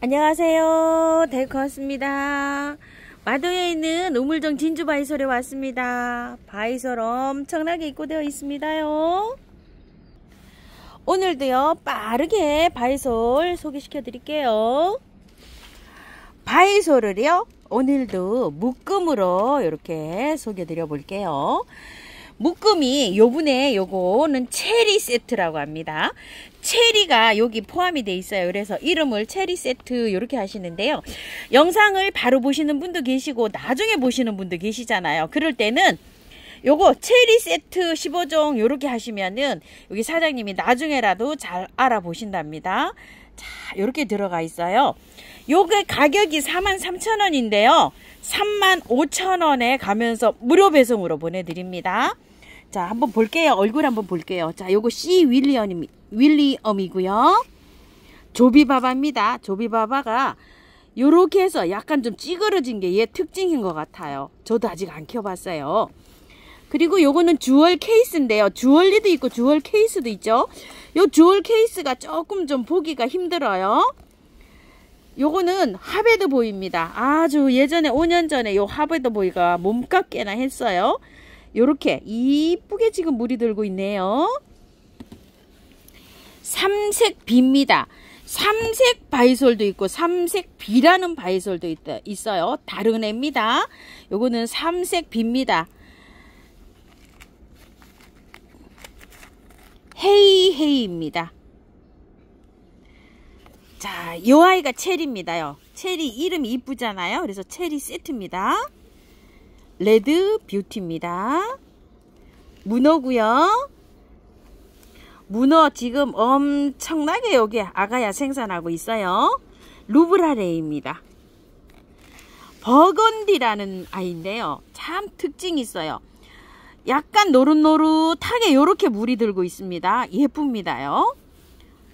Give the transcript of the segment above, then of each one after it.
안녕하세요. 데이커스입니다. 마도에 있는 우물정 진주 바이솔에 왔습니다. 바이솔 엄청나게 입고되어 있습니다요. 오늘도요 빠르게 바이솔 소개시켜 드릴게요. 바이솔을요 오늘도 묶음으로 이렇게 소개해 드려 볼게요. 묶음이 요거는 체리 세트라고 합니다. 체리가 여기 포함이 돼 있어요. 그래서 이름을 체리 세트 이렇게 하시는데요. 영상을 바로 보시는 분도 계시고 나중에 보시는 분도 계시잖아요. 그럴 때는 요거 체리 세트 15종 요렇게 하시면은 여기 사장님이 나중에라도 잘 알아보신답니다. 자, 요렇게 들어가 있어요. 요게 가격이 43,000원인데요. 35,000원에 가면서 무료 배송으로 보내드립니다. 자, 한번 볼게요. 얼굴 한번 볼게요. 자, 요거 C 윌리엄이고요. 조비바바입니다. 조비바바가 요렇게 해서 약간 좀 찌그러진 게 얘 특징인 것 같아요. 저도 아직 안 켜봤어요. 그리고 요거는 주얼 케이스인데요. 주얼리도 있고 주얼 케이스도 있죠. 요 주얼 케이스가 조금 좀 보기가 힘들어요. 요거는 하베드 보이입니다. 아주 예전에 5년 전에 요 하베드 보이가 몸값게나 했어요. 요렇게 이쁘게 지금 물이 들고 있네요. 삼색 비입니다. 삼색 바이솔도 있고 삼색 비라는 바이솔도 있어요. 다른 애입니다. 요거는 삼색 비입니다. 헤이헤이입니다. 자, 요 아이가 체리입니다요. 체리 이름이 이쁘잖아요. 그래서 체리 세트입니다. 레드 뷰티입니다. 문어고요. 문어 지금 엄청나게 여기 아가야 생산하고 있어요. 루브라레입니다. 버건디라는 아이인데요. 참 특징이 있어요. 약간 노릇노릇하게 이렇게 물이 들고 있습니다. 예쁩니다요.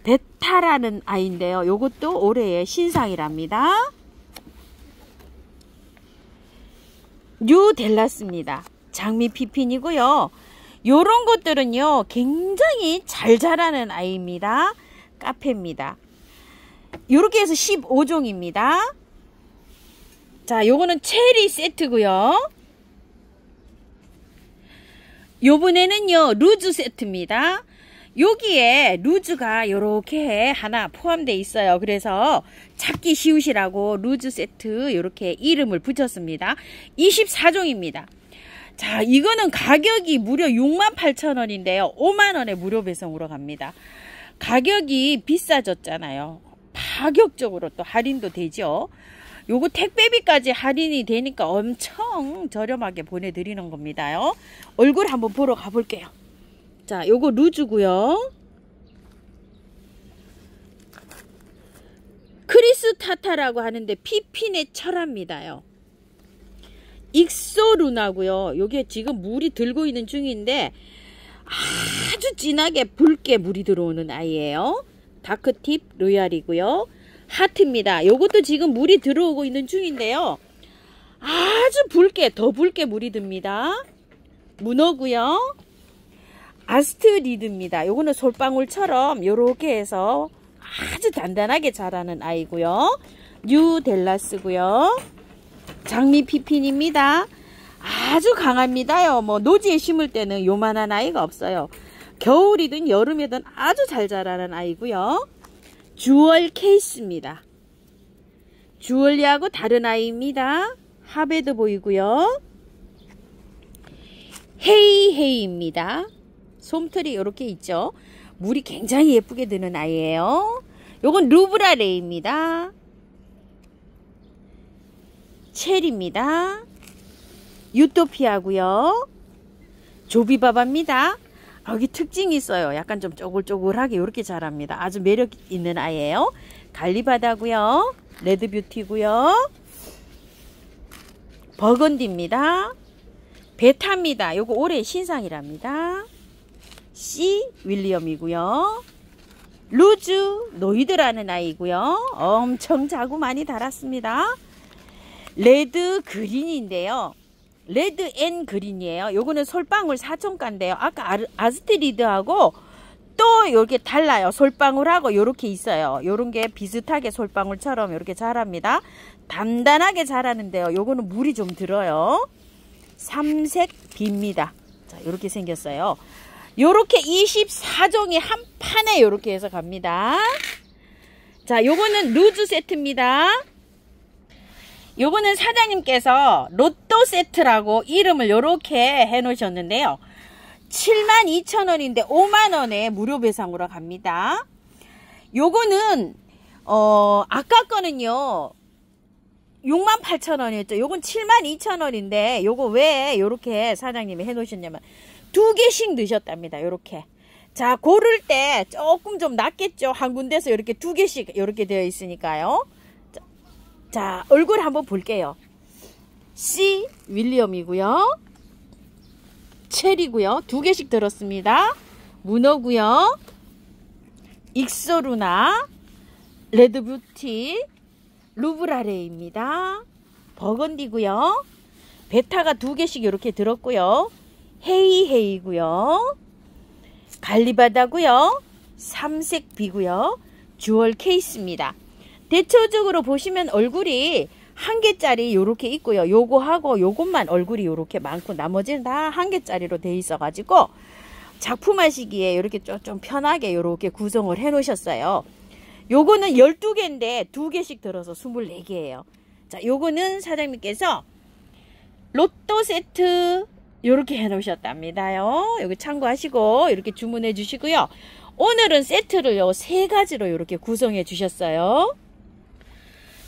베타라는 아이인데요. 요것도 올해의 신상이랍니다. 뉴델라스입니다. 장미 피핀이고요. 요런 것들은요 굉장히 잘 자라는 아이입니다. 카페입니다. 요렇게 해서 15종입니다. 자, 요거는 체리 세트고요. 요번에는요 루즈 세트입니다. 여기에 루즈가 요렇게 하나 포함되어 있어요. 그래서 찾기 쉬우시라고 루즈 세트 요렇게 이름을 붙였습니다. 24종입니다. 자, 이거는 가격이 무려 68,000원인데요. 5만원에 무료 배송으로 갑니다. 가격이 비싸졌잖아요. 파격적으로 또 할인도 되죠. 요거 택배비까지 할인이 되니까 엄청 저렴하게 보내드리는 겁니다요. 얼굴 한번 보러 가볼게요. 자, 요거 루즈고요. 크리스타타라고 하는데 피핀의 철합니다요. 익소루나고요. 요게 지금 물이 들고 있는 중인데 아주 진하게 붉게 물이 들어오는 아이예요. 다크팁 로얄이고요. 하트입니다. 요것도 지금 물이 들어오고 있는 중인데요. 아주 붉게 더 붉게 물이 듭니다. 문어고요. 아스트리드입니다. 요거는 솔방울처럼 요렇게 해서 아주 단단하게 자라는 아이고요. 뉴델라스고요. 장미 피핀입니다. 아주 강합니다요. 뭐 노지에 심을 때는 요만한 아이가 없어요. 겨울이든 여름이든 아주 잘 자라는 아이고요. 주얼 케이스입니다. 주얼리하고 다른 아이입니다. 하베드 보이고요. 헤이헤이입니다. 솜털이 이렇게 있죠. 물이 굉장히 예쁘게 드는 아이예요. 요건 루브라레입니다. 체리입니다. 유토피아고요. 조비바바입니다. 여기 특징이 있어요. 약간 좀 쪼글쪼글하게 이렇게 자랍니다. 아주 매력 있는 아이예요. 갈리바다고요. 레드뷰티고요. 버건디입니다. 베타입니다. 요거 올해 신상이랍니다. C 윌리엄이고요. 루즈 노이드라는 아이고요. 엄청 자구 많이 달았습니다. 레드 그린인데요. 레드 앤 그린이에요. 요거는 솔방울 4촌가인데요. 아까 아스트리드하고 또 이렇게 달라요. 솔방울하고 요렇게 있어요. 요런 게 비슷하게 솔방울처럼 이렇게 자랍니다. 단단하게 자라는데요. 요거는 물이 좀 들어요. 삼색 비입니다. 자, 요렇게 생겼어요. 요렇게 24종이 한 판에 요렇게 해서 갑니다. 자, 요거는 루즈 세트입니다. 요거는 사장님께서 로또 세트라고 이름을 요렇게 해 놓으셨는데요. 72,000원인데 5만원에 무료 배상으로 갑니다. 요거는 아까 거는요 68,000원이었죠. 요건 72,000원인데 요거 왜 요렇게 사장님이 해 놓으셨냐면 2개씩 넣으셨답니다. 요렇게. 자, 고를 때 조금 좀 낫겠죠. 한 군데서 이렇게 2개씩 이렇게 되어 있으니까요. 자, 얼굴 한번 볼게요. C 윌리엄이고요. 체리고요. 2개씩 들었습니다. 문어고요. 익소루나, 레드뷰티, 루브라레입니다. 버건디고요. 베타가 2개씩 이렇게 들었고요. 헤이헤이고요. 갈리바다고요. 삼색비고요. 주얼 케이스입니다. 대체적으로 보시면 얼굴이 한 개짜리 요렇게 있고요. 요거하고 요것만 얼굴이 요렇게 많고 나머지는 다 한 개짜리로 돼 있어 가지고 작품하시기에 이렇게 좀 편하게 요렇게 구성을 해 놓으셨어요. 요거는 12개인데 2개씩 들어서 24개예요. 자, 요거는 사장님께서 로또 세트 요렇게 해 놓으셨답니다요. 여기 참고하시고 이렇게 주문해 주시고요. 오늘은 세트를요 3가지로 이렇게 구성해 주셨어요.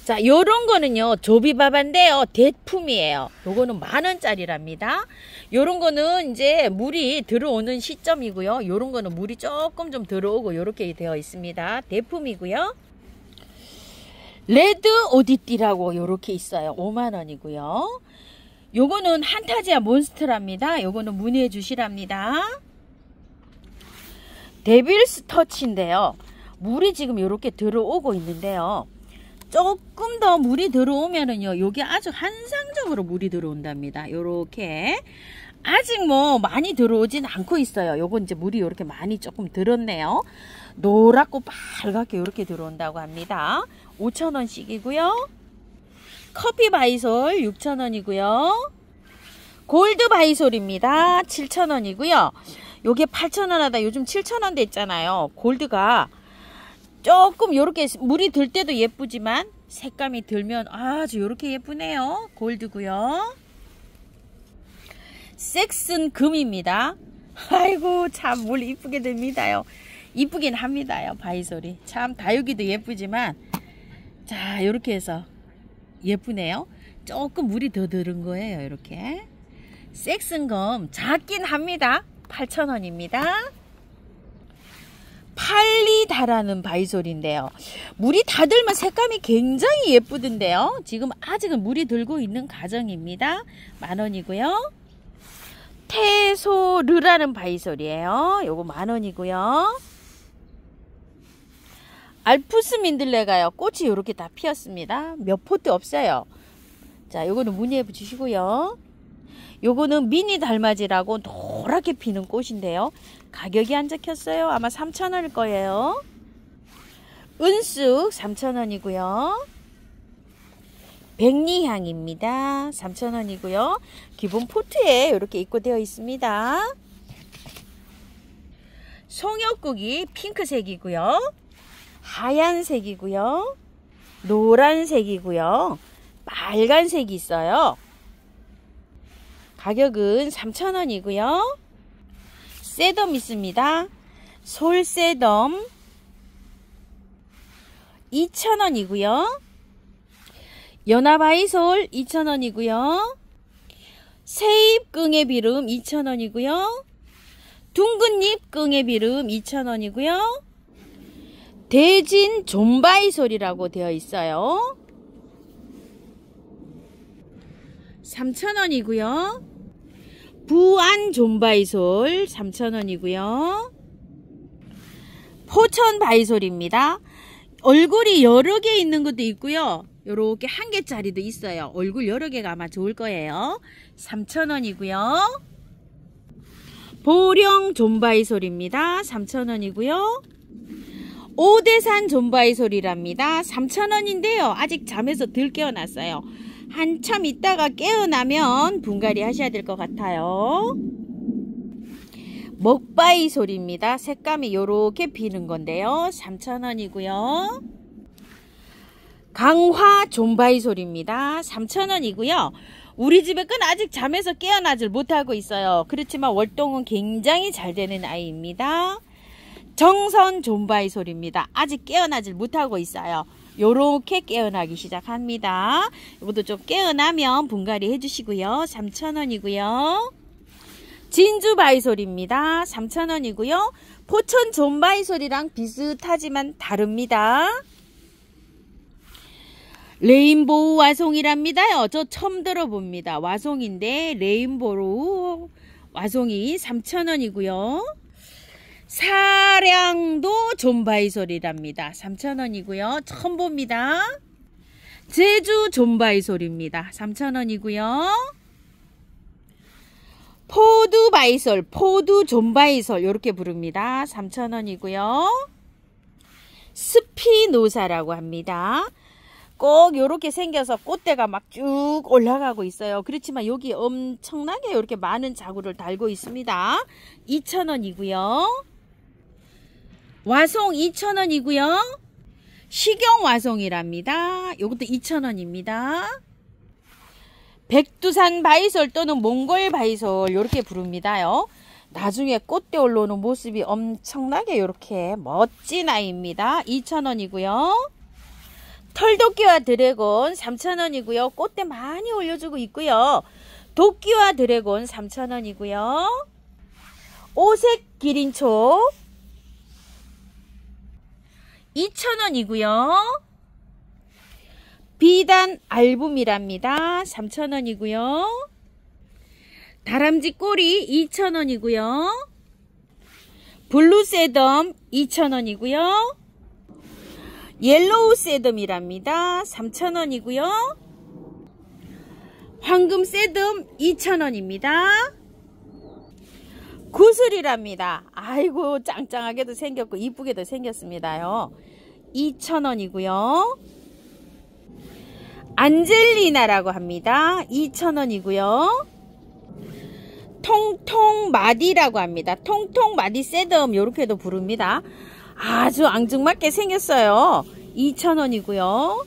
자, 요런 거는요 조비바바인데요 대품이에요. 요거는 10,000원짜리랍니다. 요런 거는 이제 물이 들어오는 시점이고요. 요런 거는 물이 조금 좀 들어오고 요렇게 되어 있습니다. 대품이고요. 레드 오디띠라고 요렇게 있어요. 5만원이고요. 요거는 한타지아 몬스터랍니다. 요거는 문의해 주시랍니다. 데빌스 터치인데요. 물이 지금 요렇게 들어오고 있는데요. 조금 더 물이 들어오면은요, 요게 아주 한상적으로 물이 들어온답니다. 요렇게. 아직 뭐 많이 들어오진 않고 있어요. 요건 이제 물이 요렇게 많이 조금 들었네요. 노랗고 빨갛게 요렇게 들어온다고 합니다. 5,000원씩이고요. 커피 바이솔 6,000원이고요. 골드 바이솔입니다. 7,000원이고요. 요게 8,000원 하다 요즘 7,000원 됐잖아요. 골드가 조금 요렇게 물이 들 때도 예쁘지만 색감이 들면 아주 요렇게 예쁘네요. 골드고요. 섹슨 금입니다. 아이고 참 물 이쁘게 됩니다요. 이쁘긴 합니다요. 바이솔이 참 다육이도 예쁘지만 자 요렇게 해서 예쁘네요. 조금 물이 더 들은 거예요. 이렇게 섹슨검 작긴 합니다. 8,000원입니다. 팔리다라는 바이솔인데요. 물이 다 들면 색감이 굉장히 예쁘던데요. 지금 아직은 물이 들고 있는 과정입니다. 10,000원이고요. 테소르라는 바이솔이에요. 요거 10,000원이고요. 알프스 민들레가요. 꽃이 이렇게 다 피었습니다. 몇 포트 없어요. 자, 요거는 문의해 주시고요. 요거는 미니 달맞이라고 노랗게 피는 꽃인데요. 가격이 안 적혔어요. 아마 3,000원일 거예요. 은쑥 3,000원이고요. 백리향입니다. 3,000원이고요. 기본 포트에 이렇게 입고되어 있습니다. 송엽국이 핑크색이고요. 하얀색이고요. 노란색이고요. 빨간색이 있어요. 가격은 3,000원이고요. 세덤 있습니다. 솔세덤 2,000원이고요. 연화바이솔 2,000원이고요. 새잎 끙의비름 2,000원이고요. 둥근잎 끙의비름 2,000원이고요. 대진 존바이솔이라고 되어 있어요. 3,000원이고요. 부안 존바이솔 3,000원이고요. 포천 바이솔입니다. 얼굴이 여러 개 있는 것도 있고요. 요렇게 한 개짜리도 있어요. 얼굴 여러 개가 아마 좋을 거예요. 3,000원이고요. 보령 존바이솔입니다. 3,000원이고요. 오대산 존바이솔이랍니다. 3,000원인데요. 아직 잠에서 덜 깨어났어요. 한참 있다가 깨어나면 분갈이 하셔야 될 것 같아요. 먹바이솔입니다. 색감이 요렇게 비는 건데요. 3,000원이고요. 강화 존바이솔입니다. 3,000원이고요. 우리 집의 건 아직 잠에서 깨어나질 못하고 있어요. 그렇지만 월동은 굉장히 잘 되는 아이입니다. 정선 존바이솔입니다. 아직 깨어나질 못하고 있어요. 요렇게 깨어나기 시작합니다. 이것도 좀 깨어나면 분갈이 해주시고요. 3,000원이고요. 진주 바이솔입니다. 3,000원이고요. 포천 존바이솔이랑 비슷하지만 다릅니다. 레인보우 와송이랍니다요. 저 처음 들어봅니다. 와송인데 레인보우 와송이 3,000원이고요. 사량도 존바이솔이랍니다. 3,000원이고요. 처음 봅니다. 제주 존바이솔입니다. 3,000원이고요. 포두 바이솔, 포두 존바이솔 이렇게 부릅니다. 3,000원이고요. 스피노사라고 합니다. 꼭 이렇게 생겨서 꽃대가 막 쭉 올라가고 있어요. 그렇지만 여기 엄청나게 이렇게 많은 자구를 달고 있습니다. 2,000원이고요. 와송 2,000원이고요. 식용 와송이랍니다. 이것도 2,000원입니다. 백두산 바이솔 또는 몽골 바이솔 이렇게 부릅니다요. 나중에 꽃대 올라오는 모습이 엄청나게 이렇게 멋진 아이입니다. 2,000원이고요. 털도끼와 드래곤 3,000원이고요. 꽃대 많이 올려주고 있고요. 도끼와 드래곤 3,000원이고요. 오색 기린초 2,000원이고요. 비단 알붐이랍니다. 3,000원이고요. 다람쥐 꼬리 2,000원이고요. 블루 세덤 2,000원이고요. 옐로우 세덤이랍니다. 3,000원이고요. 황금 세덤 2,000원입니다. 구슬이랍니다. 아이고 짱짱하게도 생겼고 이쁘게도 생겼습니다요. 2,000원이고요. 안젤리나라고 합니다. 2,000원이고요. 통통 마디라고 합니다. 통통 마디 세덤 요렇게도 부릅니다. 아주 앙증맞게 생겼어요. 2,000원이고요.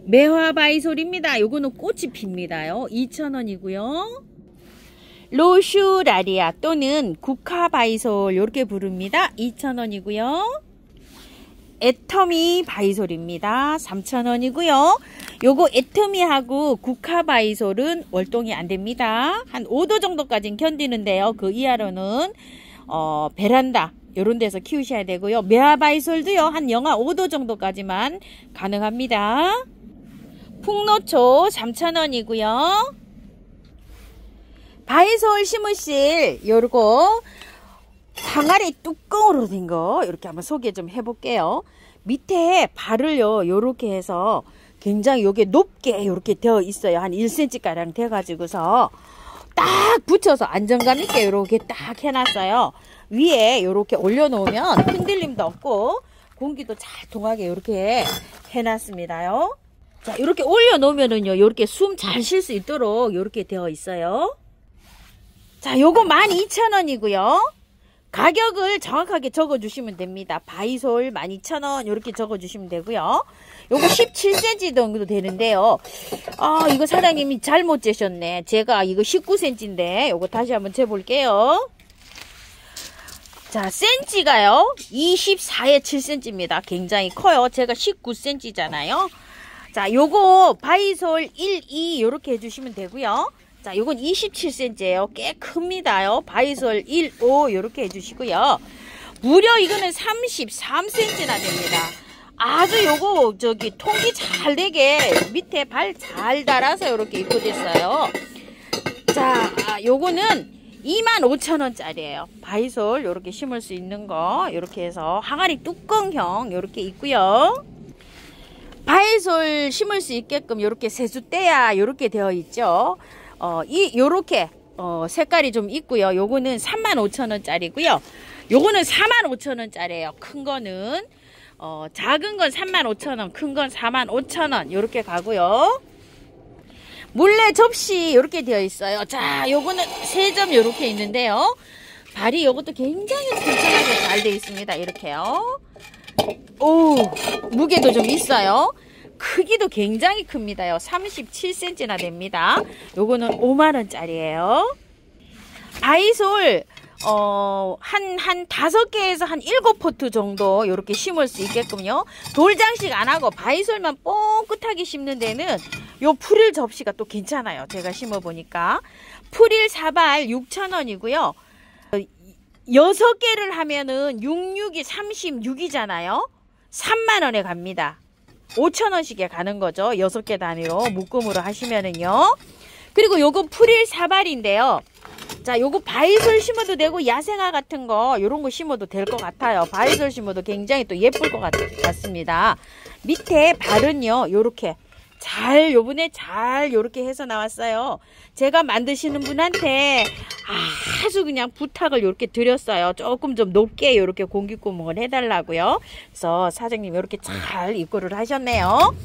매화바이솔입니다. 요거는 꽃이 핍니다요. 2,000원이고요. 로슈라리아 또는 국화바이솔 요렇게 부릅니다. 2,000원이고요. 애터미 바이솔입니다. 3,000원이고요. 요거 애터미하고 국화바이솔은 월동이 안됩니다. 한 5도 정도까지는 견디는데요. 그 이하로는 베란다 요런 데서 키우셔야 되고요. 매화바이솔도요. 한 영하 5도 정도까지만 가능합니다. 풍노초 3,000원이고요. 바이솔 심으실 요거 항아리 뚜껑으로 된 거 이렇게 한번 소개 좀 해볼게요. 밑에 발을요 요렇게 해서 굉장히 요게 높게 요렇게 되어 있어요. 한 1cm 가량 돼 가지고서 딱 붙여서 안정감 있게 요렇게 딱 해놨어요. 위에 요렇게 올려놓으면 흔들림도 없고 공기도 잘 통하게 요렇게 해놨습니다요. 자, 요렇게 올려놓으면은요 요렇게 숨 잘 쉴 수 있도록 요렇게 되어 있어요. 자, 요거 12,000원이고요. 가격을 정확하게 적어주시면 됩니다. 바이솔 12,000원 이렇게 적어주시면 되고요. 요거 17cm 정도 되는데요. 아, 이거 사장님이 잘못 재셨네. 제가 이거 19cm인데 요거 다시 한번 재볼게요. 자, 센치가요 24에 7cm입니다. 굉장히 커요. 제가 19cm잖아요. 자, 요거 바이솔 1, 2 요렇게 해주시면 되고요. 자, 요건 27cm예요. 꽤 큽니다요. 바이솔 1, 5 요렇게 해주시고요. 무려 이거는 33cm나 됩니다. 아주 요거 통기 잘 되게 밑에 발 잘 달아서 요렇게 입고됐어요. 자, 요거는 25,000원짜리예요. 바이솔 요렇게 심을 수 있는 거 요렇게 해서 항아리 뚜껑형 요렇게 있고요. 바이솔 심을 수 있게끔 요렇게 세숫대야 요렇게 되어 있죠. 요렇게 색깔이 좀 있고요. 요거는 35,000원짜리고요. 요거는 45,000원짜리예요. 큰 거는 작은 건 35,000원, 큰 건 45,000원 요렇게 가고요. 물레 접시 요렇게 되어 있어요. 자, 요거는 3점 요렇게 있는데요. 발이 요것도 굉장히 튼튼하게 잘 되어 있습니다. 이렇게요. 오, 무게도 좀 있어요. 크기도 굉장히 큽니다요. 37cm나 됩니다. 요거는 5만원짜리예요. 바이솔 한 5개에서 한 7포트 정도 이렇게 심을 수 있게끔요. 돌장식 안 하고 바이솔만 뽕긋하게 심는 데는 요 풀일 접시가 또 괜찮아요. 제가 심어 보니까 풀일 사발 6,000원이고요. 6개를 하면은 66이 36이잖아요. 3만원에 갑니다. 5,000원씩에 가는 거죠. 6개 단위로 묶음으로 하시면은요. 그리고 요거 풀일 사발인데요. 자, 요거 바이솔 심어도 되고 야생화 같은 거 요런 거 심어도 될 것 같아요. 바이솔 심어도 굉장히 또 예쁠 것 같습니다. 밑에 발은요 요렇게 잘 요번에 잘 요렇게 해서 나왔어요. 제가 만드시는 분한테 아주 그냥 부탁을 요렇게 드렸어요. 조금 좀 높게 요렇게 공기구멍을 해달라고요. 그래서 사장님 요렇게 잘 입고를 하셨네요.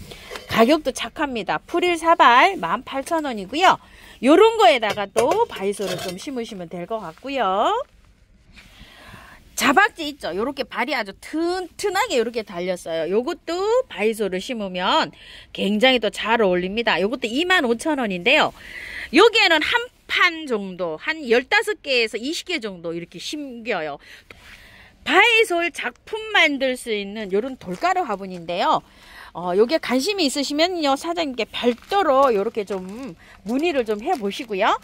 가격도 착합니다. 풀일 사발 18,000원이고요. 요런 거에다가 또 바이솔을 좀 심으시면 될 것 같고요. 자박지 있죠. 요렇게 발이 아주 튼튼하게 요렇게 달렸어요. 요것도 바이솔을 심으면 굉장히 또 잘 어울립니다. 요것도 25,000원인데요. 여기에는 한 판 정도, 한 15개에서 20개 정도 이렇게 심겨요. 바이솔 작품 만들 수 있는 요런 돌가루 화분인데요. 요게 관심이 있으시면요. 사장님께 별도로 요렇게 좀 문의를 좀 해보시고요.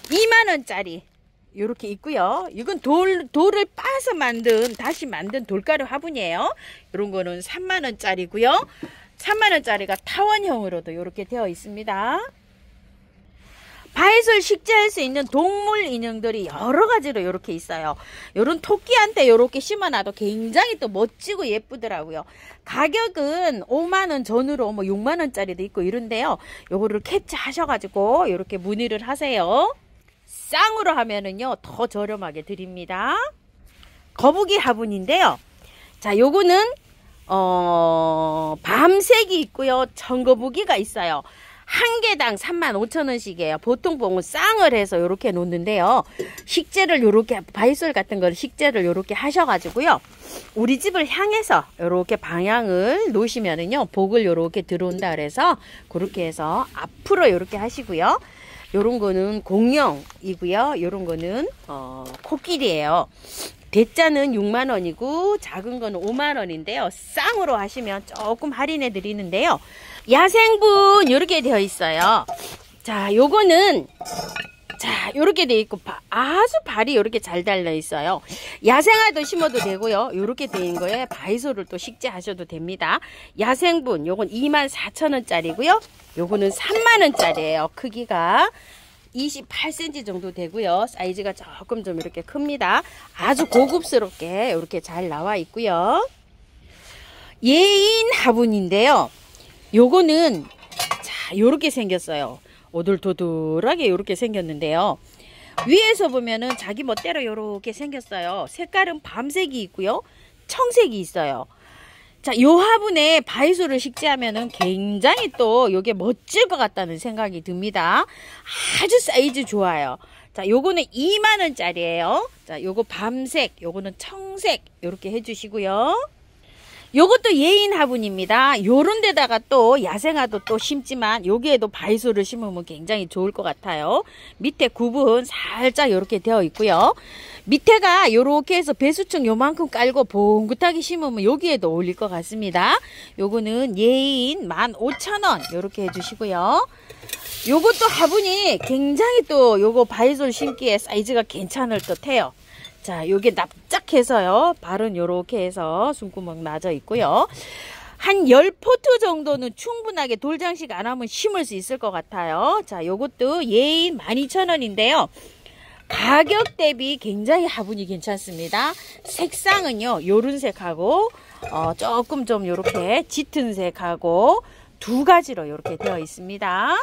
2만원짜리. 요렇게 있고요. 이건 돌을 빠서 다시 만든 돌가루 화분이에요. 이런 거는 3만원짜리고요. 3만원짜리가 타원형으로도 요렇게 되어 있습니다. 바이솔 식재할 수 있는 동물 인형들이 여러 가지로 이렇게 있어요. 요런 토끼한테 이렇게 심어놔도 굉장히 또 멋지고 예쁘더라고요. 가격은 5만원 전후로 뭐 6만원짜리도 있고 이런데요. 요거를 캡처하셔가지고 이렇게 문의를 하세요. 쌍으로 하면은요 더 저렴하게 드립니다. 거북이 화분인데요. 자, 요거는 밤색이 있고요. 청거북이가 있어요. 한 개당 35,000원씩이에요. 보통 보면 쌍을 해서 요렇게 놓는데요. 식재를 요렇게 바이솔 같은 걸 식재를 요렇게 하셔가지고요. 우리 집을 향해서 요렇게 방향을 놓으시면은요. 복을 요렇게 들어온다 그래서 그렇게 해서 앞으로 요렇게 하시고요. 요런 거는 공룡이고요. 요런 거는 코끼리예요. 대짜는 6만원이고 작은 거는 5만원인데요. 쌍으로 하시면 조금 할인해 드리는데요. 야생분 요렇게 되어 있어요. 자, 요거는 자, 요렇게 되어 있고 아주 발이 요렇게 잘 달려 있어요. 야생화도 심어도 되고요. 요렇게 되어 거에 바이솔을 또 식재하셔도 됩니다. 야생분 요건 24,000원짜리고요. 요거는 3만원짜리예요. 크기가 28cm 정도 되고요. 사이즈가 조금 좀 이렇게 큽니다. 아주 고급스럽게 이렇게 잘 나와 있고요. 예인 화분인데요. 요거는 자, 요렇게 생겼어요. 오돌도돌하게 요렇게 생겼는데요. 위에서 보면은 자기 멋대로 요렇게 생겼어요. 색깔은 밤색이 있고요. 청색이 있어요. 자, 요 화분에 바이솔을 식재하면은 굉장히 또 요게 멋질 것 같다는 생각이 듭니다. 아주 사이즈 좋아요. 자, 요거는 2만원짜리예요. 자, 요거 밤색, 요거는 청색 요렇게 해주시고요. 요것도 예인 화분입니다. 요런 데다가 또 야생화도 또 심지만 여기에도 바이솔을 심으면 굉장히 좋을 것 같아요. 밑에 구분 살짝 요렇게 되어 있고요. 밑에가 요렇게 해서 배수층 요만큼 깔고 봉긋하게 심으면 여기에도 어울릴 것 같습니다. 요거는 예인 15,000원 요렇게 해주시고요. 요것도 화분이 굉장히 또 요거 바이솔 심기에 사이즈가 괜찮을 듯 해요. 자, 요게 납작해서요. 발은 요렇게 해서 숨구멍 나져 있고요. 한 10포트 정도는 충분하게 돌장식 안 하면 심을 수 있을 것 같아요. 자, 요것도 예인 12,000원인데요. 가격 대비 굉장히 화분이 괜찮습니다. 색상은요, 요런 색하고, 조금 좀 요렇게 짙은 색하고 두 가지로 요렇게 되어 있습니다.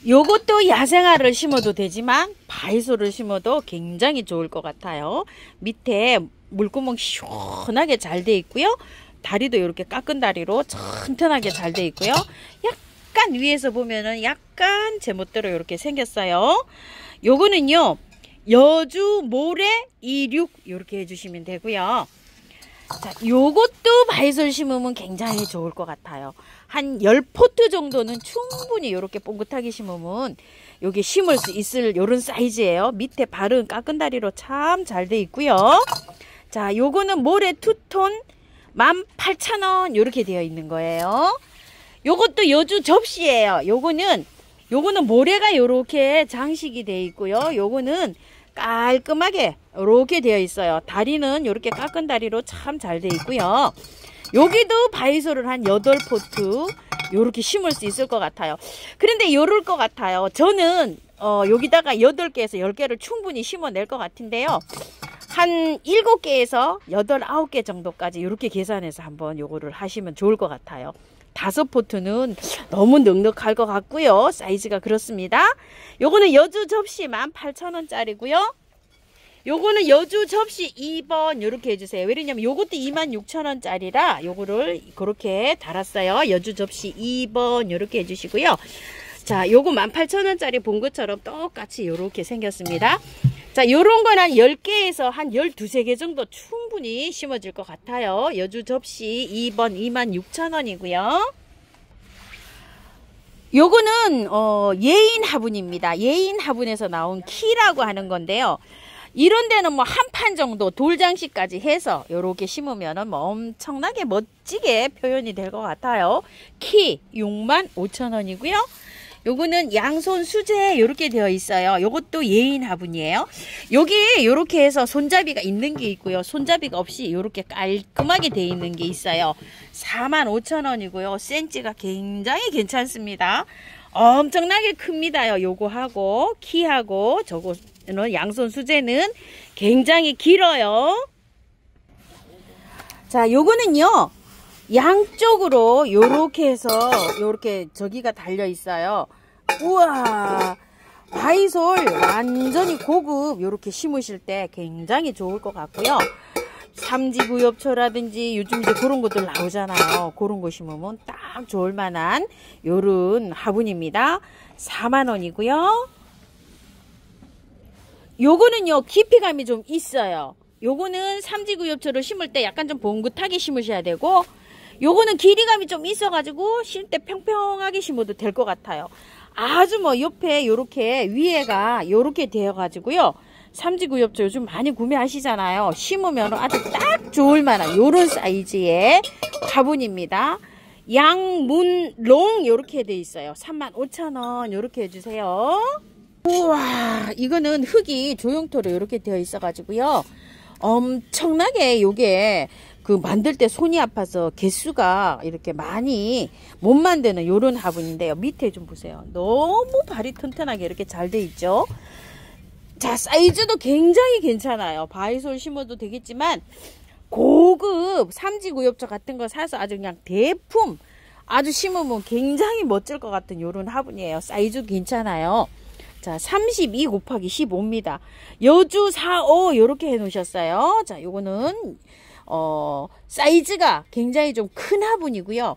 요것도 야생화를 심어도 되지만 바이솔을 심어도 굉장히 좋을 것 같아요. 밑에 물구멍 시원하게 잘 돼 있고요. 다리도 이렇게 깎은 다리로 튼튼하게 잘 돼 있고요. 약간 위에서 보면은 약간 제멋대로 이렇게 생겼어요. 요거는요, 여주 모래 26 이렇게 해주시면 되고요. 자, 요것도 바이솔 심으면 굉장히 좋을 것 같아요. 한 10포트 정도는 충분히 이렇게 뽕긋하게 심으면 여기 심을 수 있을 요런 사이즈예요. 밑에 바른 깎은 다리로 참 잘 돼 있고요. 자, 요거는 모래 투톤 18,000원 이렇게 되어 있는 거예요. 요것도 여주 접시예요. 요거는 모래가 요렇게 장식이 되어 있고요. 요거는 깔끔하게 이렇게 되어 있어요. 다리는 이렇게 깎은 다리로 참 잘 되어 있고요. 여기도 바이솔을 한 8포트 이렇게 심을 수 있을 것 같아요. 그런데 요럴 것 같아요. 저는 여기다가 8개에서 10개를 충분히 심어낼 것 같은데요. 한 7개에서 8, 9개 정도까지 이렇게 계산해서 한번 요거를 하시면 좋을 것 같아요. 5포트는 너무 넉넉할 것 같고요. 사이즈가 그렇습니다. 요거는 여주 접시 18,000원짜리고요. 요거는 여주 접시 2번 이렇게 해주세요. 왜냐면 요것도 26,000원짜리라 요거를 그렇게 달았어요. 여주 접시 2번 이렇게 해주시고요. 자, 요거 18,000원짜리 본 것처럼 똑같이 요렇게 생겼습니다. 자, 요런 건 한 10개에서 한 12개 정도 충분히 심어질 것 같아요. 여주 접시 2번 26,000원이고요. 요거는 예인 화분입니다. 예인 화분에서 나온 키라고 하는 건데요. 이런 데는 뭐 한 판 정도 돌장식까지 해서 요렇게 심으면은 뭐 엄청나게 멋지게 표현이 될 것 같아요. 키 65,000원이고요. 요거는 양손 수제 요렇게 되어 있어요. 요것도 예인 화분이에요. 여기 요렇게 해서 손잡이가 있는 게 있고요. 손잡이가 없이 요렇게 깔끔하게 되어 있는 게 있어요. 45,000원이고요. 센치가 굉장히 괜찮습니다. 엄청나게 큽니다요. 요거하고 키하고 저거는 양손 수제는 굉장히 길어요. 자, 요거는요. 양쪽으로 요렇게 해서 요렇게 저기가 달려 있어요. 우와, 바이솔 완전히 고급 요렇게 심으실 때 굉장히 좋을 것 같고요. 삼지구엽초라든지 요즘 이제 그런 것들 나오잖아요. 그런 거 심으면 딱 좋을 만한 요런 화분입니다. 40,000원이고요. 요거는요, 깊이감이 좀 있어요. 요거는 삼지구엽초를 심을 때 약간 좀 봉긋하게 심으셔야 되고, 요거는 길이감이 좀 있어가지고 실 때 평평하게 심어도 될 것 같아요. 아주 뭐 옆에 요렇게 위에가 요렇게 되어가지고요. 삼지구엽초 요즘 많이 구매하시잖아요. 심으면 아주 딱 좋을 만한 요런 사이즈의 화분입니다. 양문롱 요렇게 돼 있어요. 35,000원 요렇게 해주세요. 우와, 이거는 흙이 조형토로 요렇게 되어 있어가지고요. 엄청나게 요게 만들 때 손이 아파서 개수가 이렇게 많이 못 만드는 요런 화분인데요. 밑에 좀 보세요. 너무 발이 튼튼하게 이렇게 잘 돼 있죠. 자, 사이즈도 굉장히 괜찮아요. 바이솔 심어도 되겠지만 고급 삼지구엽초 같은 거 사서 아주 그냥 대품 아주 심으면 굉장히 멋질 것 같은 요런 화분이에요. 사이즈도 괜찮아요. 자, 32 곱하기 15입니다. 여주 45 요렇게 해 놓으셨어요. 자, 요거는 사이즈가 굉장히 좀 큰 화분이고요.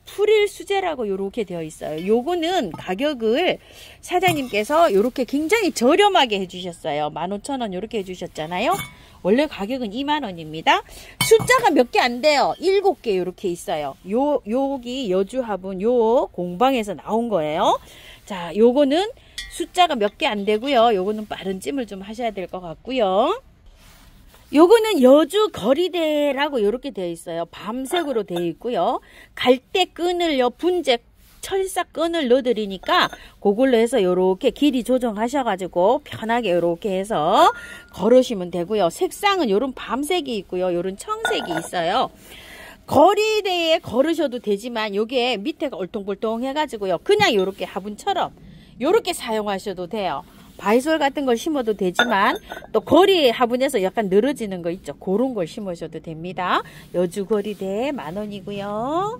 풀일 수제라고 요렇게 되어 있어요. 요거는 가격을 사장님께서 요렇게 굉장히 저렴하게 해주셨어요. 15,000원 요렇게 해주셨잖아요. 원래 가격은 20,000원입니다. 숫자가 몇 개 안 돼요. 7개 요렇게 있어요. 여기 여주 화분 요 공방에서 나온 거예요. 자, 요거는 숫자가 몇 개 안 되고요. 요거는 빠른 찜을 좀 하셔야 될 것 같고요. 요거는 여주 거리대라고 이렇게 되어 있어요. 밤색으로 되어 있고요. 갈대 끈을요, 분재 철사 끈을 넣어드리니까 그걸로 해서 요렇게 길이 조정하셔가지고 편하게 요렇게 해서 걸으시면 되고요. 색상은 요런 밤색이 있고요. 요런 청색이 있어요. 거리대에 걸으셔도 되지만 요게 밑에가 울퉁불퉁 해가지고요. 그냥 요렇게 화분처럼 요렇게 사용하셔도 돼요. 바이솔 같은 걸 심어도 되지만 또 거리 화분에서 약간 늘어지는 거 있죠. 그런 걸 심으셔도 됩니다. 여주 거리대 10,000원이고요.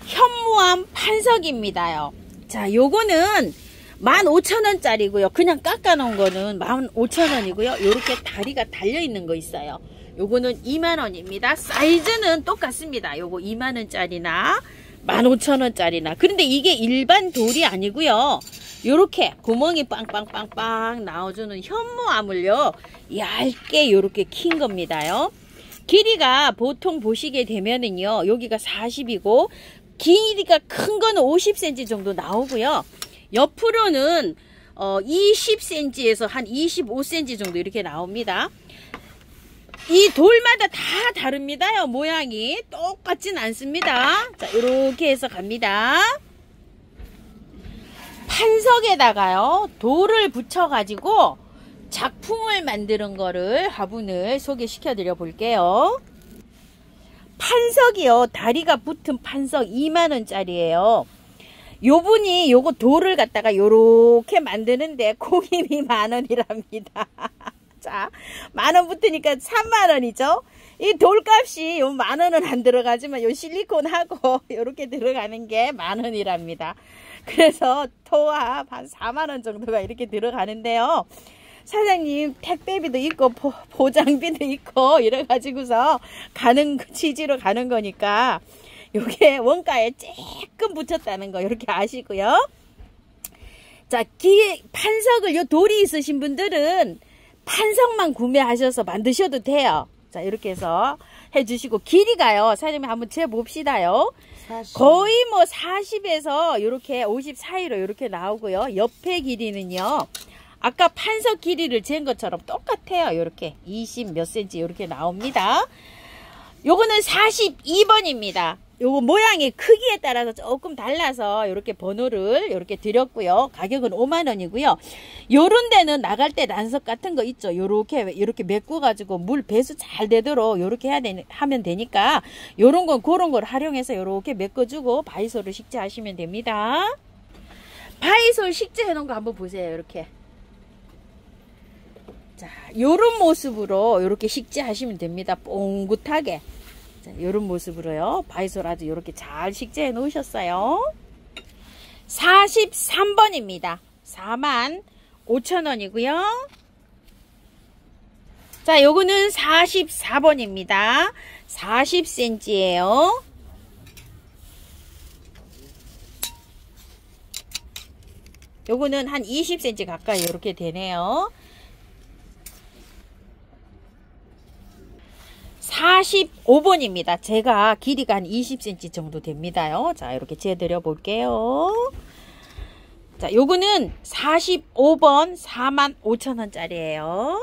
현무암 판석입니다요. 자, 요거는 15,000원짜리고요. 그냥 깎아 놓은 거는 15,000원이고요. 요렇게 다리가 달려 있는 거 있어요. 요거는 2만원입니다. 사이즈는 똑같습니다. 요거 2만원짜리나 15,000원짜리나. 그런데 이게 일반 돌이 아니고요. 요렇게 구멍이 빵빵빵빵 나와주는 현무암을요, 얇게 요렇게 킨 겁니다요. 길이가 보통 보시게 되면은요, 여기가 40이고 길이가 큰 거는 50cm 정도 나오고요. 옆으로는 20cm에서 한 25cm 정도 이렇게 나옵니다. 이 돌마다 다 다릅니다요. 모양이 똑같진 않습니다. 자, 이렇게 해서 갑니다. 판석에다가요, 돌을 붙여 가지고 작품을 만드는 거를 화분을 소개시켜 드려 볼게요. 판석이요, 다리가 붙은 판석 2만원짜리예요. 요분이 요거 돌을 갖다가 요렇게 만드는데 공임이 만원이랍니다. 자, 만원 붙으니까 3만원이죠. 이 돌값이 요 만원은 안 들어가지만 요 실리콘하고 요렇게 들어가는 게 만원이랍니다. 그래서 토합 한 4만원 정도가 이렇게 들어가는데요. 사장님 택배비도 있고 보장비도 있고 이래가지고서 가는 취지로 가는 거니까 요게 원가에 조금 붙였다는 거 이렇게 아시고요. 자, 판석을 요 돌이 있으신 분들은 판석만 구매하셔서 만드셔도 돼요. 자, 이렇게 해서 해주시고, 길이가요, 사장님 한번 재봅시다요. 40. 거의 뭐 40에서 이렇게 50 사이로 이렇게 나오고요. 옆에 길이는요, 아까 판석 길이를 잰 것처럼 똑같아요. 이렇게 20 몇 cm 이렇게 나옵니다. 요거는 42번입니다. 요거 모양의 크기에 따라서 조금 달라서 이렇게 번호를 이렇게 드렸고요. 가격은 5만원이고요. 요런 데는 나갈 때 란석 같은 거 있죠. 요렇게 메꿔 가지고 물 배수 잘 되도록 요렇게 하면 되니까 요런 건 그런 걸 활용해서 요렇게 메꿔 주고 바이솔을 식재하시면 됩니다. 바이솔 식재해 놓은 거 한번 보세요. 이렇게. 자, 요런 모습으로 요렇게 식재하시면 됩니다. 뽕긋하게. 이런 모습으로요. 바이솔 아주 이렇게 잘 식재해 놓으셨어요. 43번입니다. 45,000원이고요. 자, 요거는 44번입니다. 40cm예요. 요거는 한 20cm 가까이 이렇게 되네요. 45번입니다. 제가 길이가 한 20cm 정도 됩니다요. 자, 이렇게 재드려 볼게요. 자, 요거는 45번 45,000원짜리예요.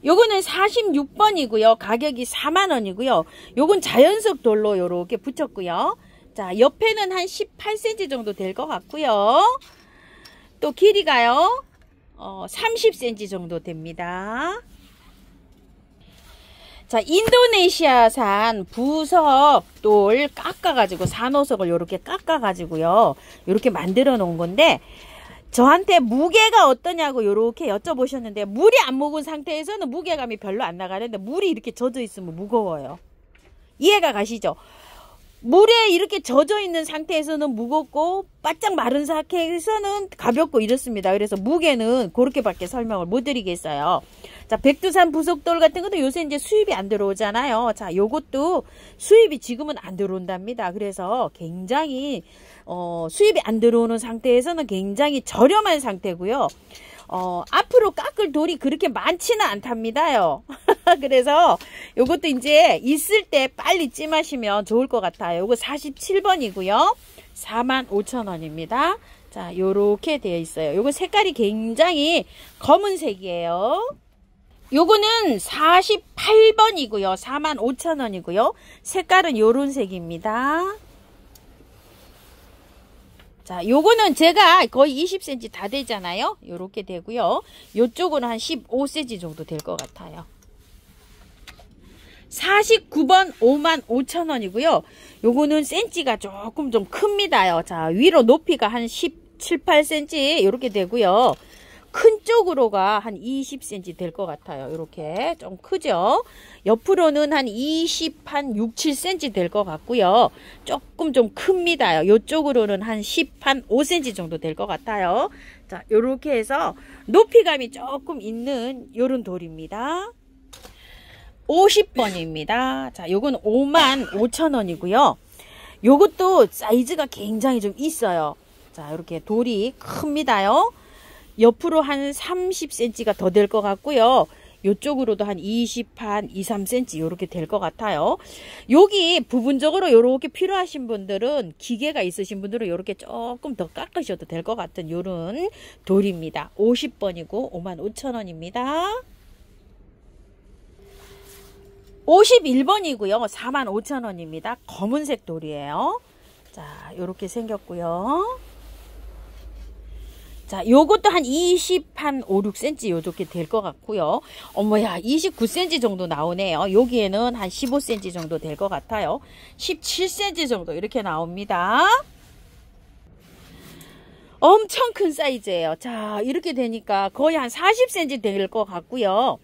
요거는 46번이고요. 가격이 4만원이고요. 요건 자연석 돌로 요렇게 붙였고요. 자, 옆에는 한 18cm 정도 될 것 같고요. 또 길이가요, 30cm 정도 됩니다. 자, 인도네시아산 부석돌 깎아가지고 산호석을 요렇게 깎아가지고요. 요렇게 만들어 놓은 건데, 저한테 무게가 어떠냐고 요렇게 여쭤보셨는데, 물이 안 묵은 상태에서는 무게감이 별로 안 나가는데, 물이 이렇게 젖어 있으면 무거워요. 이해가 가시죠? 물에 이렇게 젖어 있는 상태에서는 무겁고 바짝 마른 상태에서는 가볍고 이렇습니다. 그래서 무게는 그렇게밖에 설명을 못 드리겠어요. 자, 백두산 부속돌 같은 것도 요새 이제 수입이 안 들어오잖아요. 자, 요것도 수입이 지금은 안 들어온답니다. 그래서 굉장히 수입이 안 들어오는 상태에서는 굉장히 저렴한 상태고요. 앞으로 깎을 돌이 그렇게 많지는 않답니다요. 그래서 요것도 이제 있을 때 빨리 찜하시면 좋을 것 같아요. 요거 47번이고요. 45,000원입니다. 자, 요렇게 되어 있어요. 요거 색깔이 굉장히 검은색이에요. 요거는 48번이고요. 45,000원이고요. 색깔은 요런 색입니다. 자, 요거는 제가 거의 20cm 다 되잖아요. 요렇게 되고요. 요쪽은 한 15cm 정도 될 것 같아요. 49번 55,000원이고요. 요거는 센치가 조금 좀 큽니다요. 자, 위로 높이가 한 17, 18cm 요렇게 되고요. 큰 쪽으로가 한 20cm 될 것 같아요. 이렇게 좀 크죠. 옆으로는 한 6, 7cm 될 것 같고요. 조금 좀 큽니다. 이쪽으로는 한 5cm 정도 될 것 같아요. 자, 이렇게 해서 높이감이 조금 있는 요런 돌입니다. 50번입니다. 자, 요건 55,000원이고요. 요것도 사이즈가 굉장히 좀 있어요. 자, 이렇게 돌이 큽니다요. 옆으로 한 30cm가 더 될 것 같고요. 요쪽으로도 한 2, 3cm 요렇게 될 것 같아요. 여기 부분적으로 요렇게 필요하신 분들은, 기계가 있으신 분들은 요렇게 조금 더 깎으셔도 될 것 같은 요런 돌입니다. 50번이고 55,000원입니다. 51번이고요. 45,000원입니다. 검은색 돌이에요. 자, 요렇게 생겼고요. 자, 요것도 한 5, 6cm 요렇게 될 것 같고요. 어머야, 29cm 정도 나오네요. 여기에는 한 15cm 정도 될 것 같아요. 17cm 정도 이렇게 나옵니다. 엄청 큰 사이즈예요. 자, 이렇게 되니까 거의 한 40cm 될 것 같고요.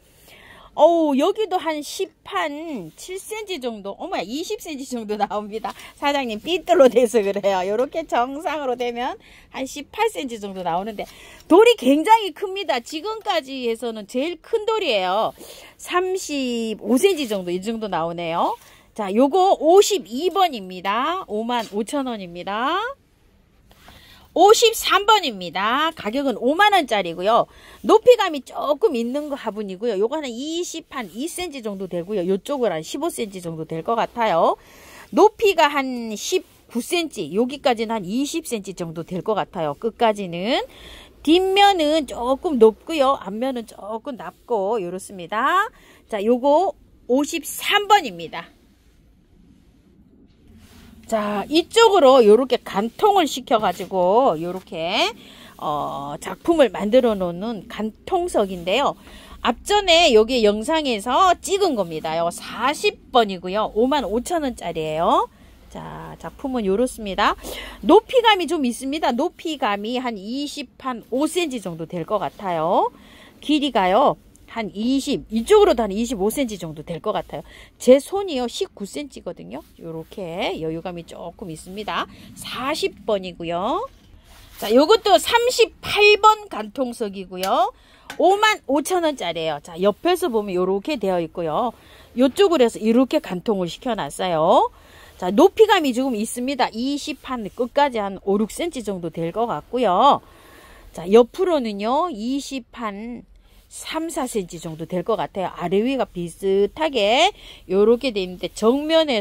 여기도 한 7cm 정도, 어머야, 20cm 정도 나옵니다. 사장님, 삐뚤로 돼서 그래요. 이렇게 정상으로 되면 한 18cm 정도 나오는데, 돌이 굉장히 큽니다. 지금까지 해서는 제일 큰 돌이에요. 35cm 정도, 이 정도 나오네요. 자, 요거 52번입니다. 55,000원입니다. 53번입니다. 가격은 5만원짜리고요. 높이감이 조금 있는 화분이고요. 요거 한 2cm 정도 되고요. 요쪽은 한 15cm 정도 될 것 같아요. 높이가 한 19cm, 여기까지는 한 20cm 정도 될 것 같아요. 끝까지는. 뒷면은 조금 높고요. 앞면은 조금 낮고 이렇습니다. 자, 요거 53번입니다. 자, 이쪽으로 요렇게 간통을 시켜가지고 요렇게 작품을 만들어 놓는 간통석인데요. 앞전에 여기 영상에서 찍은 겁니다요. 40번이고요. 55,000원짜리예요. 자, 작품은 요렇습니다. 높이감이 좀 있습니다. 높이감이 한 5cm 정도 될 것 같아요. 길이가요. 한 20, 이쪽으로도 한 25cm 정도 될 것 같아요. 제 손이요 19cm거든요. 요렇게 여유감이 조금 있습니다. 40번이고요. 자, 요것도 38번 간통석이고요. 55,000원짜리예요. 자, 옆에서 보면 요렇게 되어 있고요. 요쪽으로 해서 이렇게 간통을 시켜놨어요. 자, 높이감이 조금 있습니다. 20 끝까지 한 5, 6cm 정도 될 것 같고요. 자, 옆으로는요 20 3, 4cm 정도 될 것 같아요. 아래 위가 비슷하게 요렇게 되어 있는데, 정면이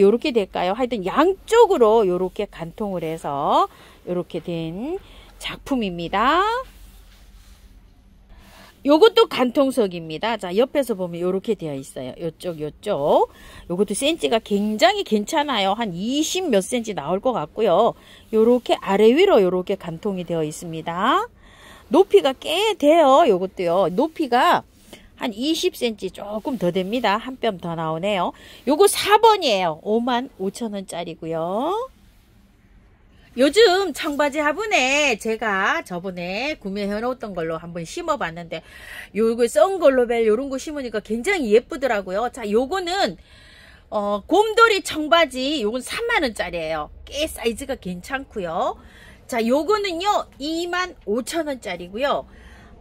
요렇게 될까요? 하여튼 양쪽으로 요렇게 간통을 해서 요렇게 된 작품입니다. 요것도 간통석입니다. 자, 옆에서 보면 요렇게 되어 있어요. 요쪽. 요것도 센치가 굉장히 괜찮아요. 한 20 몇 cm 나올 것 같고요. 요렇게 아래 위로 요렇게 간통이 되어 있습니다. 높이가 꽤 돼요. 요것도요. 높이가 한 20cm 조금 더 됩니다. 한 뼘 더 나오네요. 요거 4번이에요. 55,000원짜리고요. 요즘 청바지 화분에 제가 저번에 구매해 놓았던 걸로 한번 심어봤는데, 요거 썬글로벨 요런 거 심으니까 굉장히 예쁘더라고요. 자, 요거는 곰돌이 청바지, 요건 3만원짜리예요. 꽤 사이즈가 괜찮고요. 자, 요거는요 25,000원짜리고요.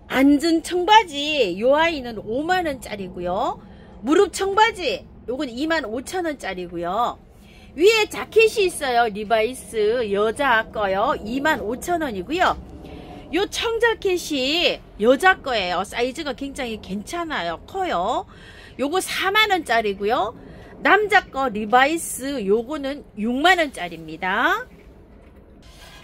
앉은 청바지, 요 아이는 5만원짜리고요. 무릎 청바지, 요건 25,000원짜리고요. 위에 자켓이 있어요. 리바이스 여자 거요. 25,000원이고요. 요 청자켓이 여자 거예요. 사이즈가 굉장히 괜찮아요. 커요. 요거 4만원짜리고요. 남자 거 리바이스 요거는 6만원짜리입니다.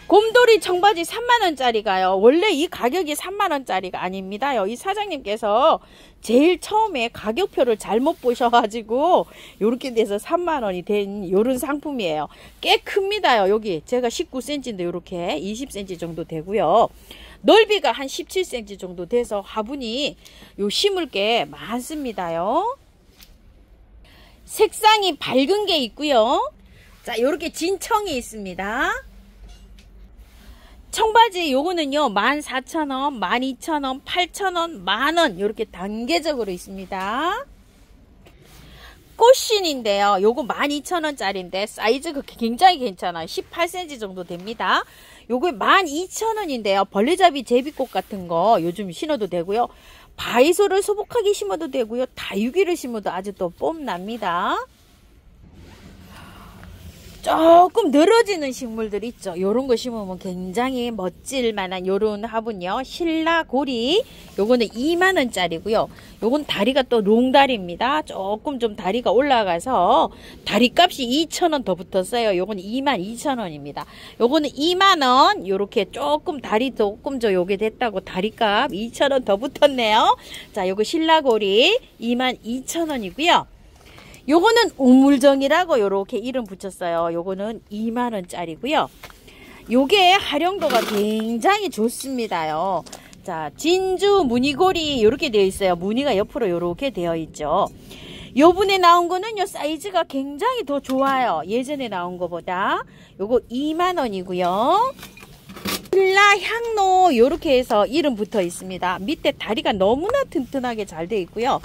곰돌이 청바지 3만원짜리가요. 원래 이 가격이 3만원짜리가 아닙니다요. 이 사장님께서 제일 처음에 가격표를 잘못 보셔가지고 요렇게 돼서 3만원이 된 요런 상품이에요. 꽤 큽니다요. 여기 제가 19cm인데 요렇게 20cm 정도 되고요. 넓이가 한 17cm 정도 돼서 화분이 요 심을 게 많습니다요. 색상이 밝은 게 있고요. 자, 요렇게 진청이 있습니다. 청바지 요거는요 14,000원, 12,000원, 8,000원, 만원 이렇게 단계적으로 있습니다. 꽃신인데요. 요거 12,000원짜리인데 사이즈가 굉장히 괜찮아요. 18cm 정도 됩니다. 요거 12,000원인데요. 벌레잡이 제비꽃 같은 거 요즘 심어도 되고요. 바이소를 소복하게 심어도 되고요. 다육이를 심어도 아주 또 뽐납니다. 조금 늘어지는 식물들 있죠. 요런 거 심으면 굉장히 멋질 만한 요런 화분요. 신라고리. 요거는 2만원짜리고요. 요건 다리가 또 롱다리입니다. 조금 좀 다리가 올라가서 다리값이 2,000원 더 붙었어요. 요건 22,000원입니다. 요거는 2만원. 요렇게 조금 다리 조금 저 요게 됐다고 다리값 2,000원 더 붙었네요. 자, 요거 신라고리 22,000원이고요. 요거는 우물정이라고 요렇게 이름 붙였어요. 요거는 2만원짜리고요. 요게 활용도가 굉장히 좋습니다요. 자, 진주 무늬고리 요렇게 되어 있어요. 무늬가 옆으로 요렇게 되어 있죠. 요번에 나온 거는 요 사이즈가 굉장히 더 좋아요. 예전에 나온 거보다. 요거 2만원이고요. 신라 향로 요렇게 해서 이름 붙어 있습니다. 밑에 다리가 너무나 튼튼하게 잘 되어 있고요.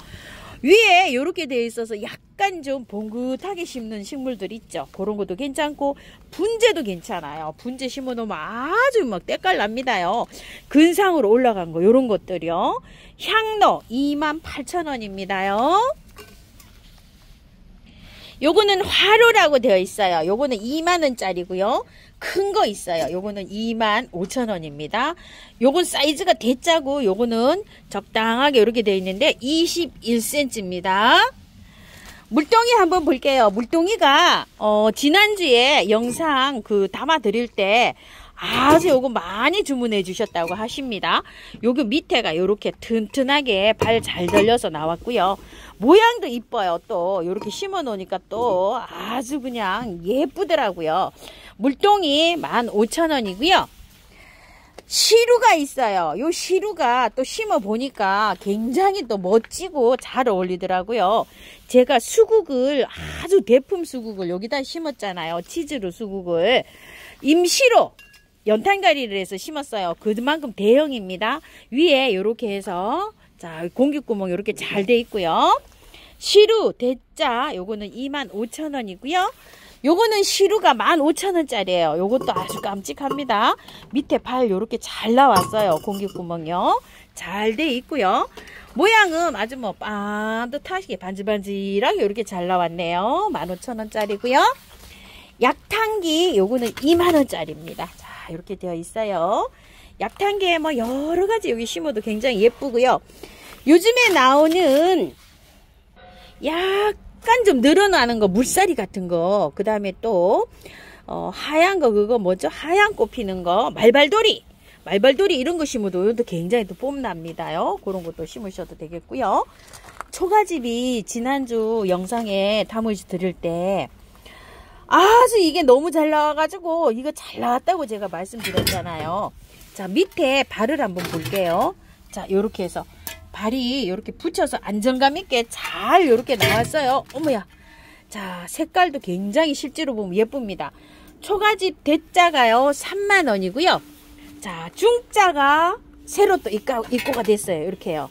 위에 이렇게 되어 있어서 약간 좀 봉긋하게 심는 식물들 있죠. 그런 것도 괜찮고 분재도 괜찮아요. 분재 심어 놓으면 아주 막 때깔 납니다요. 근상으로 올라간 거 이런 것들이요. 향로 28,000원입니다요. 요거는 화로라고 되어 있어요. 요거는 2만원짜리고요. 큰 거 있어요. 요거는 25,000원입니다. 요건 사이즈가 대짜고 요거는 적당하게 이렇게 되어 있는데 21cm입니다. 물동이 한번 볼게요. 물동이가 지난주에 영상 담아 드릴 때 아주 요거 많이 주문해 주셨다고 하십니다. 요거 밑에가 요렇게 튼튼하게 발 잘 들려서 나왔고요. 모양도 이뻐요. 또 요렇게 심어 놓으니까 또 아주 그냥 예쁘더라고요. 물동이 15,000원이고요. 시루가 있어요. 요 시루가 또 심어 보니까 굉장히 또 멋지고 잘 어울리더라고요. 제가 수국을 아주 대품 수국을 여기다 심었잖아요. 치즈로 수국을 임시로 연탄가리를 해서 심었어요. 그만큼 대형입니다. 위에 이렇게 해서 자 공기구멍 이렇게 잘 돼 있고요. 시루 대짜 요거는 25,000원이고요. 요거는 시루가 15,000원짜리예요. 요것도 아주 깜찍합니다. 밑에 발 요렇게 잘 나왔어요. 공기구멍요. 잘 돼 있고요. 모양은 아주 뭐 반듯하게 반질반질하게 이렇게 잘 나왔네요. 15,000원짜리고요. 약탕기 요거는 2만원짜리입니다. 자 이렇게 되어 있어요. 약탕기에 뭐 여러가지 여기 심어도 굉장히 예쁘고요. 요즘에 나오는 약간 좀 늘어나는 거 물살이 같은 거 그 다음에 또 하얀 거 그거 뭐죠? 하얀 꽃 피는 거 말발도리 이런 거 심어도 이것도 굉장히 또 뽐납니다요. 그런 것도 심으셔도 되겠고요. 초가집이 지난주 영상에 담아 드릴 때 아주 이게 너무 잘 나와가지고 이거 잘 나왔다고 제가 말씀드렸잖아요. 자 밑에 발을 한번 볼게요. 자 요렇게 해서 발이 이렇게 붙여서 안정감 있게 잘 이렇게 나왔어요. 어머야. 자 색깔도 굉장히 실제로 보면 예쁩니다. 초가집 대자가요 3만원이고요. 자 중자가 새로 또 입고가 됐어요. 이렇게요.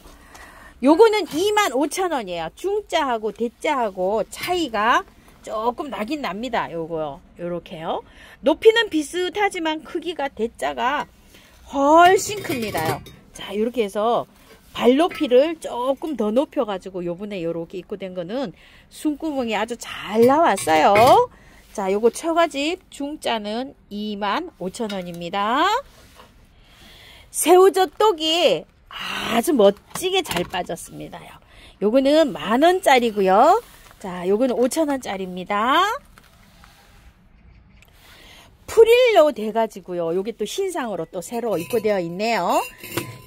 요거는 25,000원이에요. 중자하고 대자하고 차이가 조금 나긴 납니다. 요거요. 요렇게요. 높이는 비슷하지만 크기가 대자가 훨씬 큽니다요. 자 이렇게 해서 발 높이를 조금 더 높여 가지고 요번에 요렇게 입고된 거는 숨구멍이 아주 잘 나왔어요. 자 요거 초가집 중자는 25,000원입니다. 새우젓독이 아주 멋지게 잘 빠졌습니다요. 요거는 10,000원짜리고요. 자 요거는 5,000원짜리입니다. 프릴로 돼가지고요. 요게 또 신상으로 또 새로 입고되어 있네요.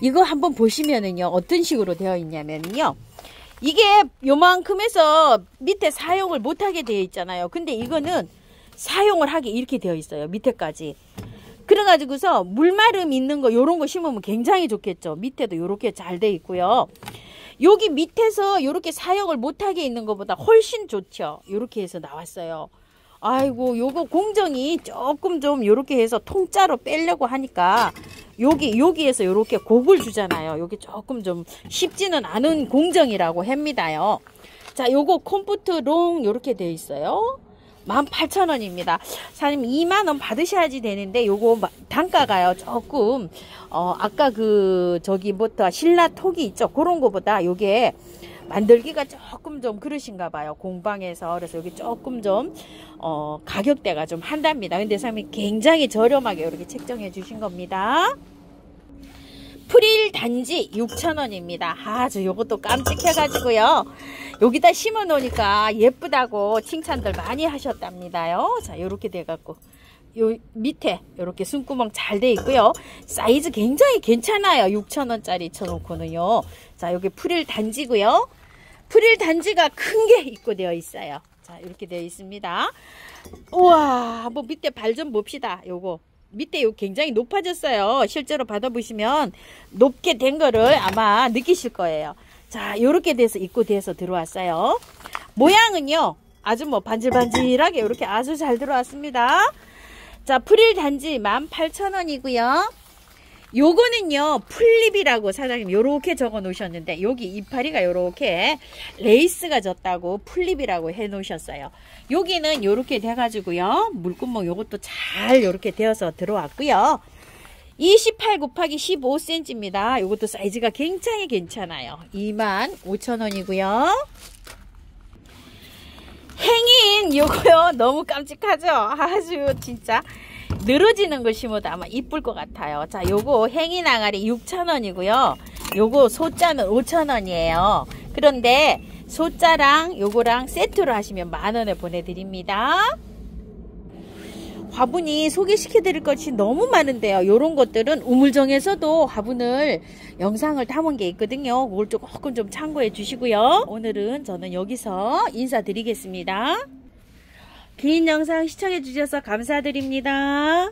이거 한번 보시면은요. 어떤 식으로 되어 있냐면요. 이게 요만큼 해서 밑에 사용을 못하게 되어 있잖아요. 근데 이거는 사용을 하게 이렇게 되어 있어요. 밑에까지. 그래가지고서 물마름 있는 거 요런 거 심으면 굉장히 좋겠죠. 밑에도 요렇게 잘 되어 있고요. 여기 밑에서 요렇게 사용을 못하게 있는 것보다 훨씬 좋죠. 요렇게 해서 나왔어요. 아이고, 요거 공정이 조금 좀 요렇게 해서 통짜로 빼려고 하니까 여기에서 요렇게 곡을 주잖아요. 여기 조금 좀 쉽지는 않은 공정이라고 합니다요. 자, 요거 컴포트 롱 요렇게 되어 있어요. 18,000원입니다. 사장님 2만원 받으셔야지 되는데 요거 단가가요 조금 아까 그 저기부터 신라 톡이 있죠. 그런 거보다 요게 만들기가 조금 좀 그러신가 봐요. 공방에서. 그래서 여기 조금 좀 가격대가 좀 한답니다. 근데 사장님이 굉장히 저렴하게 이렇게 책정해 주신 겁니다. 프릴 단지 6,000원입니다. 아주 요것도 깜찍해가지고요. 여기다 심어 놓으니까 예쁘다고 칭찬들 많이 하셨답니다요. 자, 요렇게 돼갖고 요 밑에 요렇게 숨구멍 잘 돼 있고요. 사이즈 굉장히 괜찮아요. 6,000원짜리 쳐놓고는요. 자, 여기 프릴 단지고요. 프릴 단지가 큰 게 입고되어 있어요. 자, 이렇게 되어 있습니다. 우와, 한번 밑에 발 좀 봅시다. 요거 밑에 요 굉장히 높아졌어요. 실제로 받아보시면 높게 된 거를 아마 느끼실 거예요. 자, 요렇게 돼서 입고돼서 들어왔어요. 모양은요 아주 뭐 반질반질하게 이렇게 아주 잘 들어왔습니다. 자, 프릴 단지 18,000원이고요. 요거는요 풀립이라고 사장님 요렇게 적어 놓으셨는데 여기 이파리가 요렇게 레이스가 졌다고 풀립이라고 해 놓으셨어요. 여기는 요렇게 돼 가지고요 물구멍 요것도 잘 요렇게 되어서 들어왔고요. 28 곱하기 15cm입니다. 요것도 사이즈가 굉장히 괜찮아요. 25,000원이고요. 행인 요거요 너무 깜찍하죠. 아주 진짜 늘어지는 걸 심어도 아마 이쁠 것 같아요. 자, 요거 행인 항아리 6,000원이고요. 요거 소자는 5,000원이에요. 그런데 소자랑 요거랑 세트로 하시면 만원에 보내드립니다. 화분이 소개시켜 드릴 것이 너무 많은데요. 요런 것들은 우물정에서도 화분을 영상을 담은 게 있거든요. 그걸 조금 좀 참고해 주시고요. 오늘은 저는 여기서 인사드리겠습니다. 긴 영상 시청해 주셔서 감사드립니다.